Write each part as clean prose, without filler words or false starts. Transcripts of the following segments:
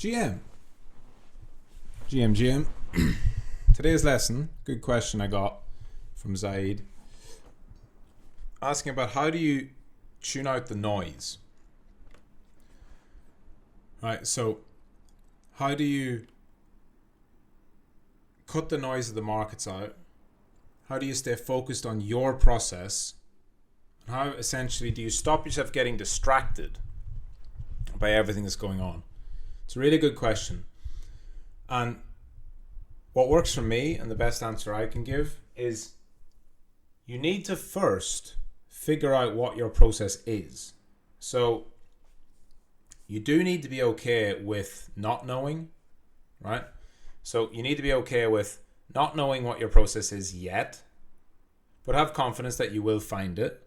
GM. GM. Today's lesson, good question I got from Zaid, asking about how do you tune out the noise? Right, so how do you cut the noise of the markets out? How do you stay focused on your process? And how essentially do you stop yourself getting distracted by everything that's going on? It's a really good question. And what works for me, and the best answer I can give, is you need to first figure out what your process is. So you do need to be okay with not knowing, right? So you need to be okay with not knowing what your process is yet, but have confidence that you will find it,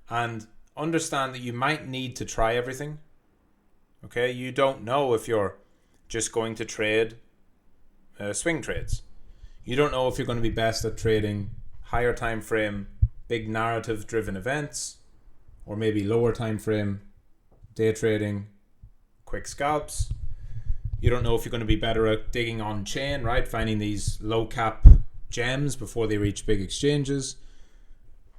and understand that you might need to try everything. Okay, you don't know if you're just going to trade swing trades. You don't know if you're going to be best at trading higher time frame, big narrative driven events, or maybe lower time frame, day trading, quick scalps. You don't know if you're going to be better at digging on chain, right? Finding these low cap gems before they reach big exchanges.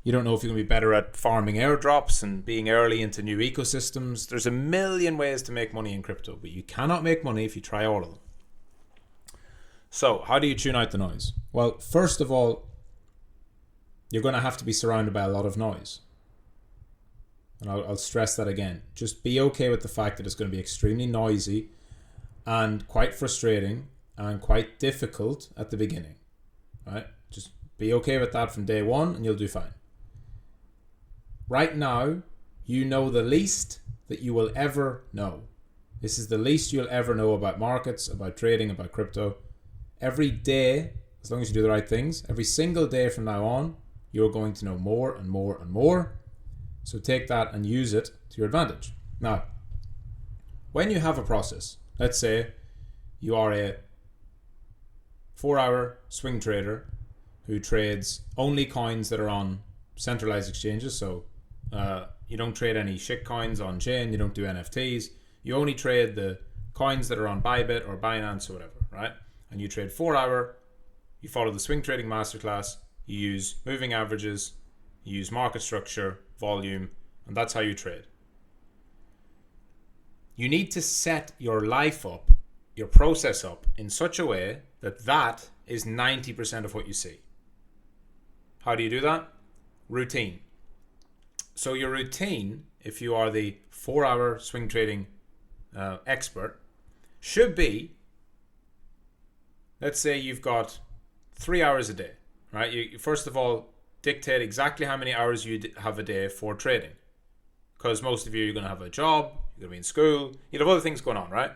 You don't know if you're going to be better at farming airdrops and being early into new ecosystems. There's a million ways to make money in crypto, but you cannot make money if you try all of them. So how do you tune out the noise? Well, first of all, you're going to have to be surrounded by a lot of noise. And I'll stress that again. Just be okay with the fact that it's going to be extremely noisy and quite frustrating and quite difficult at the beginning. Right? Just be okay with that from day one and you'll do fine. Right now, you know the least that you will ever know. This is the least you'll ever know about markets, about trading, about crypto. Every day, as long as you do the right things, every single day from now on, you're going to know more and more and more. So take that and use it to your advantage. Now, when you have a process, let's say you are a 4-hour swing trader who trades only coins that are on centralized exchanges. So you don't trade any shit coins on chain. You don't do NFTs. You only trade the coins that are on Bybit or Binance or whatever, right? And you trade 4-hour. You follow the swing trading masterclass. You use moving averages. You use market structure, volume, and that's how you trade. You need to set your life up, your process up in such a way that that is 90% of what you see. How do you do that? Routine. So your routine, if you are the 4-hour swing trading expert, should be, let's say you've got 3 hours a day, right? You first of all dictate exactly how many hours you have a day for trading, because most of you are going to have a job, you're going to be in school, you'll have other things going on, right?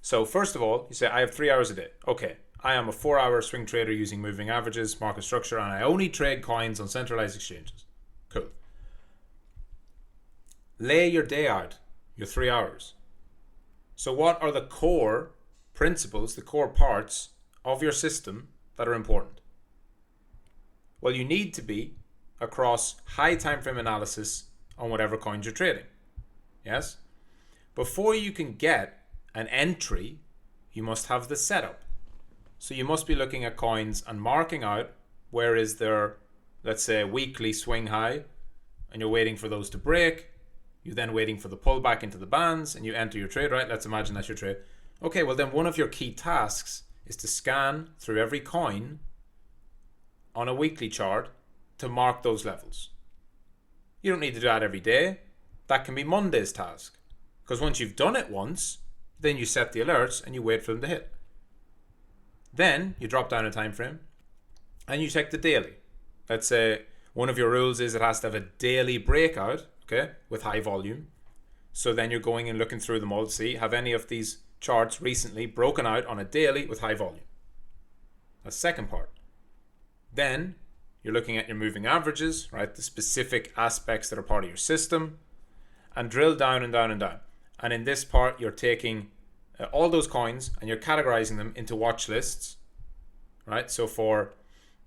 So first of all, you say, I have 3 hours a day. Okay, I am a 4-hour swing trader using moving averages, market structure, and I only trade coins on centralized exchanges. Cool. Lay your day out, your 3 hours. So what are the core principles, the core parts of your system that are important? Well, you need to be across high time frame analysis on whatever coins you're trading. Yes? Before you can get an entry, you must have the setup. So you must be looking at coins and marking out where is their, let's say, weekly swing high, and you're waiting for those to break. You're then waiting for the pullback into the bands, and you enter your trade, right? Let's imagine that's your trade. Okay, well then one of your key tasks is to scan through every coin on a weekly chart to mark those levels. You don't need to do that every day. That can be Monday's task. Because once you've done it once, then you set the alerts and you wait for them to hit. Then you drop down a time frame and you check the daily. Let's say one of your rules is it has to have a daily breakout, okay, with high volume. So then you're going and looking through them all to see, have any of these charts recently broken out on a daily with high volume? That's the second part. Then you're looking at your moving averages, right? The specific aspects that are part of your system, and drill down and down and down. And in this part, you're taking all those coins and you're categorizing them into watch lists, right? So for,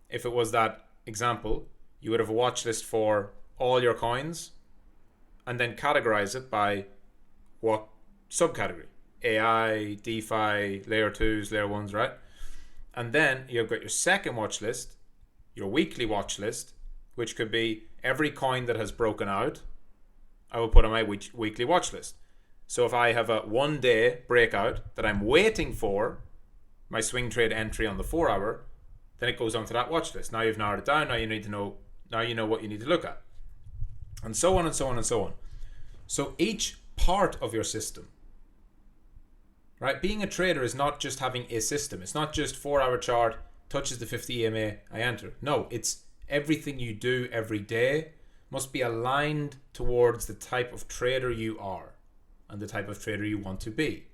if it was that example, you would have a watch list for all your coins and then categorize it by what subcategory. AI, DeFi, layer 2s, layer 1s, right? And then you've got your second watch list, your weekly watch list, which could be every coin that has broken out, I will put on my weekly watch list. So if I have a 1 day breakout that I'm waiting for my swing trade entry on the 4 hour, then it goes onto that watch list. Now you've narrowed it down. Now you know what you need to look at. And so on and so on and so on. So each part of your system, right? Being a trader is not just having a system. It's not just 4 hour chart, touches the 50 EMA, I enter. No, it's everything you do every day must be aligned towards the type of trader you are and the type of trader you want to be.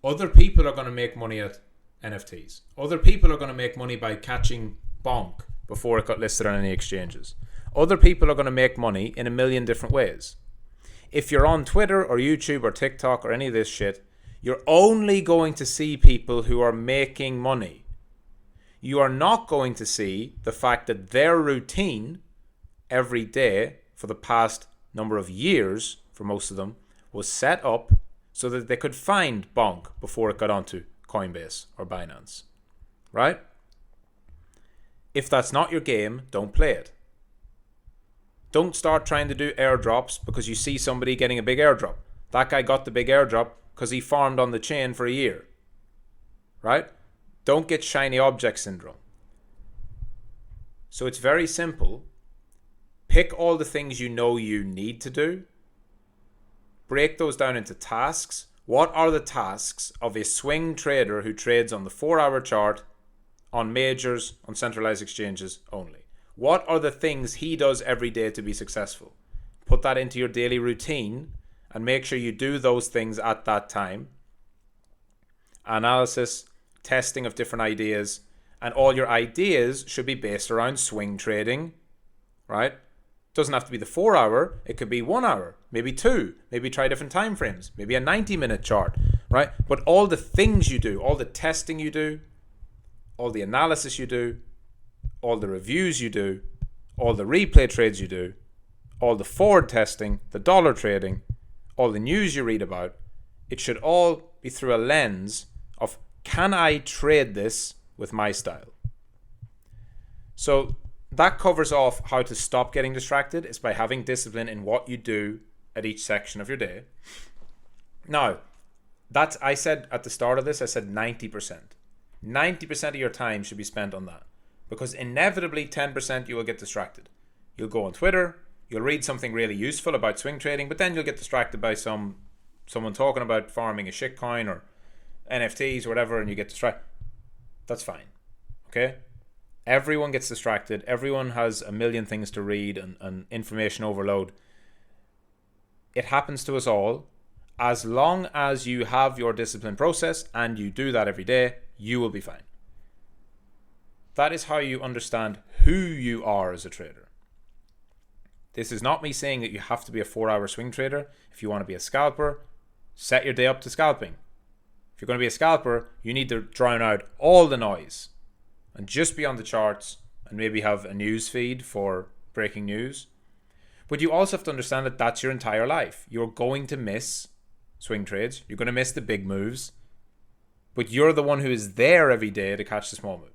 Other people are going to make money at NFTs. Other people are going to make money by catching bonk before it got listed on any exchanges. Other people are going to make money in a million different ways. If you're on Twitter or YouTube or TikTok or any of this shit, you're only going to see people who are making money. You are not going to see the fact that their routine every day for the past number of years, for most of them, was set up so that they could find bonk before it got onto Coinbase or Binance, right? If that's not your game, don't play it. Don't start trying to do airdrops because you see somebody getting a big airdrop. That guy got the big airdrop because he farmed on the chain for a year, right? Don't get shiny object syndrome. So it's very simple. Pick all the things you know you need to do. Break those down into tasks. What are the tasks of a swing trader who trades on the 4 hour chart, on majors, on centralized exchanges only? What are the things he does every day to be successful? Put that into your daily routine and make sure you do those things at that time. Analysis, testing of different ideas, and all your ideas should be based around swing trading, right? Doesn't have to be the 4 hour, it could be 1 hour, maybe 2, maybe try different time frames, maybe a 90-minute chart, right? But all the things you do, all the testing you do, all the analysis you do, all the reviews you do, all the replay trades you do, all the forward testing, the dollar trading, all the news you read about, it should all be through a lens of, can I trade this with my style? So that covers off how to stop getting distracted. It's by having discipline in what you do at each section of your day. Now, I said at the start of this, I said 90%. 90% of your time should be spent on that. Because inevitably 10% you will get distracted. You'll go on Twitter, you'll read something really useful about swing trading, but then you'll get distracted by someone talking about farming a shitcoin or NFTs or whatever, and you get distracted. That's fine. Okay? Everyone gets distracted. Everyone has a million things to read and information overload. It happens to us all. As long as you have your discipline process and you do that every day, you will be fine. That is how you understand who you are as a trader. This is not me saying that you have to be a 4 hour swing trader. If you want to be a scalper, set your day up to scalping. If you're going to be a scalper, you need to drown out all the noise and just be on the charts and maybe have a news feed for breaking news. But you also have to understand that that's your entire life. You're going to miss swing trades. You're going to miss the big moves. But you're the one who is there every day to catch the small moves.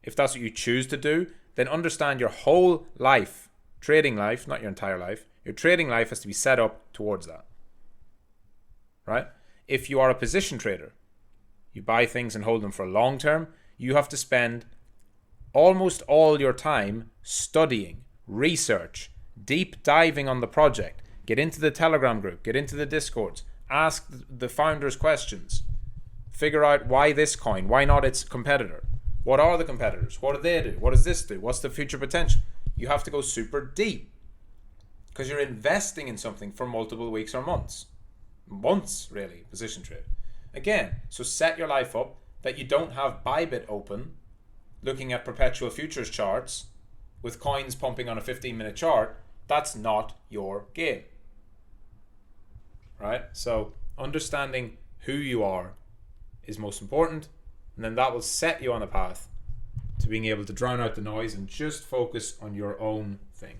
If that's what you choose to do, then understand your whole life, trading life, not your entire life, your trading life has to be set up towards that. Right? If you are a position trader, you buy things and hold them for a long term, you have to spend almost all your time studying, research, deep diving on the project, get into the Telegram group, get into the Discords, ask the founders questions, figure out why this coin, why not its competitor. What are the competitors? What do they do? What does this do? What's the future potential? You have to go super deep because you're investing in something for multiple weeks or months. Months, really, position trade. Again, so set your life up that you don't have Bybit open looking at perpetual futures charts with coins pumping on a 15-minute chart. That's not your game. Right? So understanding who you are is most important. And then that will set you on a path to being able to drown out the noise and just focus on your own thing.